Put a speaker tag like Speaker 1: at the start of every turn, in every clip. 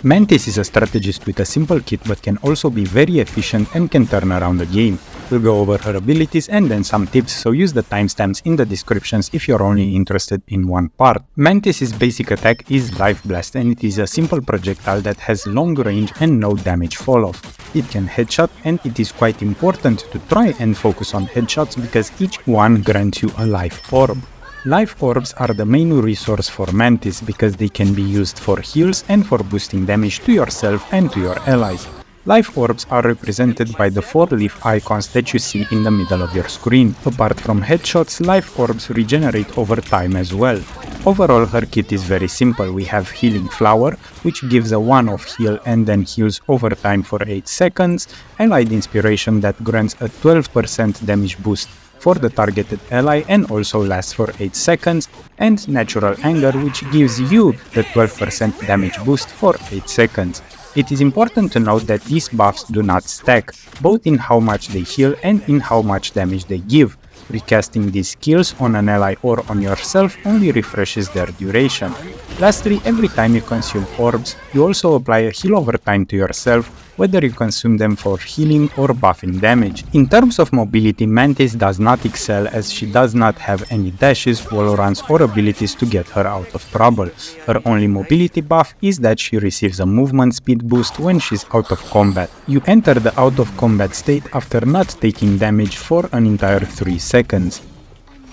Speaker 1: Mantis is a strategist with a simple kit but can also be very efficient and can turn around the game. We'll go over her abilities and then some tips, so use the timestamps in the descriptions if you're only interested in one part. Mantis' basic attack is Life Blast, and it is a simple projectile that has long range and no damage fall-off. It can headshot, and it is quite important to try and focus on headshots because each one grants you a life orb. Life orbs are the main resource for Mantis because they can be used for heals and for boosting damage to yourself and to your allies. Life orbs are represented by the 4-leaf icons that you see in the middle of your screen. Apart from headshots, life orbs regenerate over time as well. Overall, her kit is very simple. We have Healing Flower, which gives a one-off heal and then heals over time for 8 seconds, Allied Inspiration that grants a 12% damage boost for the targeted ally and also lasts for 8 seconds, and Natural Anger, which gives you the 12% damage boost for 8 seconds. It is important to note that these buffs do not stack, both in how much they heal and in how much damage they give. Recasting these skills on an ally or on yourself only refreshes their duration. Lastly, every time you consume orbs, you also apply a heal over time to yourself, whether you consume them for healing or buffing damage. In terms of mobility, Mantis does not excel as she does not have any dashes, wall runs or abilities to get her out of trouble. Her only mobility buff is that she receives a movement speed boost when she's out of combat. You enter the out of combat state after not taking damage for an entire 3 seconds.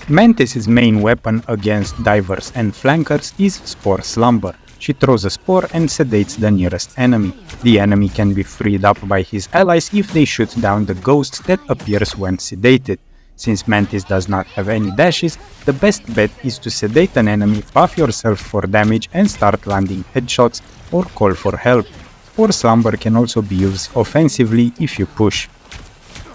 Speaker 1: Mantis' main weapon against divers and flankers is Spore Slumber. She throws a spore and sedates the nearest enemy. The enemy can be freed up by his allies if they shoot down the ghost that appears when sedated. Since Mantis does not have any dashes, the best bet is to sedate an enemy, buff yourself for damage and start landing headshots or call for help. Spore Slumber can also be used offensively if you push.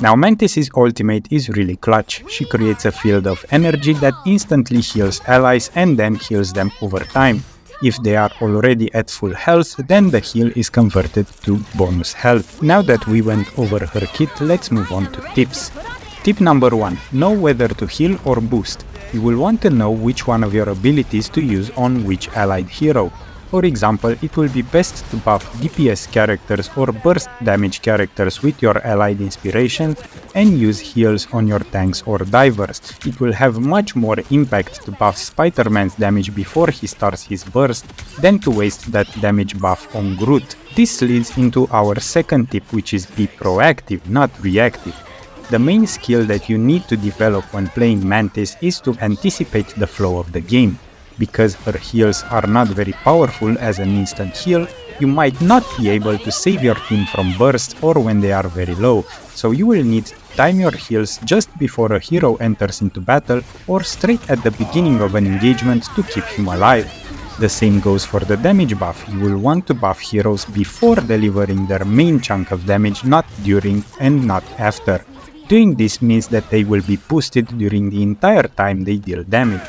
Speaker 1: Now Mantis' ultimate is really clutch. She creates a field of energy that instantly heals allies and then heals them over time. If they are already at full health, then the heal is converted to bonus health. Now that we went over her kit, let's move on to tips. Tip number 1. Know whether to heal or boost. You will want to know which one of your abilities to use on which allied hero. For example, it will be best to buff DPS characters or burst damage characters with your allied inspiration and use heals on your tanks or divers. It will have much more impact to buff Spider-Man's damage before he starts his burst than to waste that damage buff on Groot. This leads into our second tip, which is be proactive, not reactive. The main skill that you need to develop when playing Mantis is to anticipate the flow of the game. Because her heals are not very powerful as an instant heal, you might not be able to save your team from bursts or when they are very low, so you will need to time your heals just before a hero enters into battle or straight at the beginning of an engagement to keep him alive. The same goes for the damage buff. You will want to buff heroes before delivering their main chunk of damage, not during and not after. Doing this means that they will be boosted during the entire time they deal damage.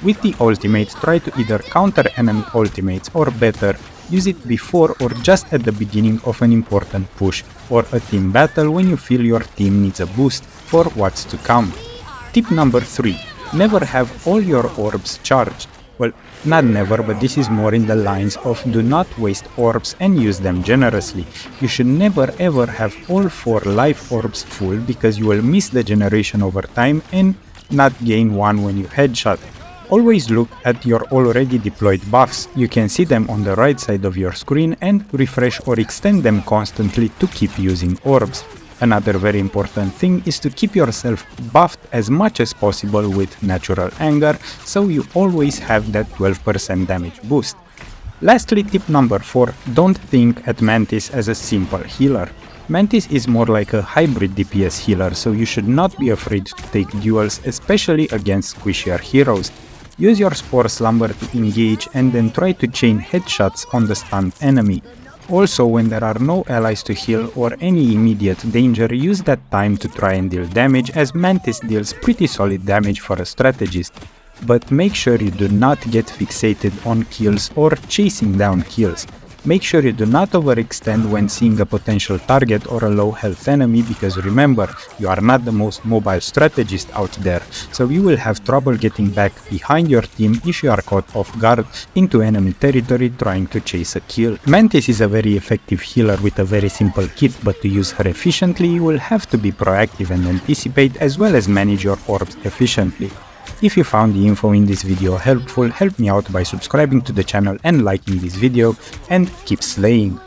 Speaker 1: With the ultimate, try to either counter enemy ultimates or better, use it before or just at the beginning of an important push or a team battle when you feel your team needs a boost for what's to come. Tip number 3. Never have all your orbs charged. Well, not never, but this is more in the lines of do not waste orbs and use them generously. You should never ever have all 4 life orbs full because you will miss the generation over time and not gain one when you headshot. Always look at your already deployed buffs. You can see them on the right side of your screen and refresh or extend them constantly to keep using orbs. Another very important thing is to keep yourself buffed as much as possible with Natural Anger, so you always have that 12% damage boost. Lastly, tip number 4, don't think at Mantis as a simple healer. Mantis is more like a hybrid DPS healer, so you should not be afraid to take duels, especially against squishier heroes. Use your Spore Slumber to engage and then try to chain headshots on the stunned enemy. Also, when there are no allies to heal or any immediate danger, use that time to try and deal damage, as Mantis deals pretty solid damage for a strategist. But make sure you do not get fixated on kills or chasing down kills. Make sure you do not overextend when seeing a potential target or a low health enemy, because remember, you are not the most mobile strategist out there, so you will have trouble getting back behind your team if you are caught off guard into enemy territory trying to chase a kill. Mantis is a very effective healer with a very simple kit, but to use her efficiently you will have to be proactive and anticipate, as well as manage your orbs efficiently. If you found the info in this video helpful, help me out by subscribing to the channel and liking this video, and keep slaying!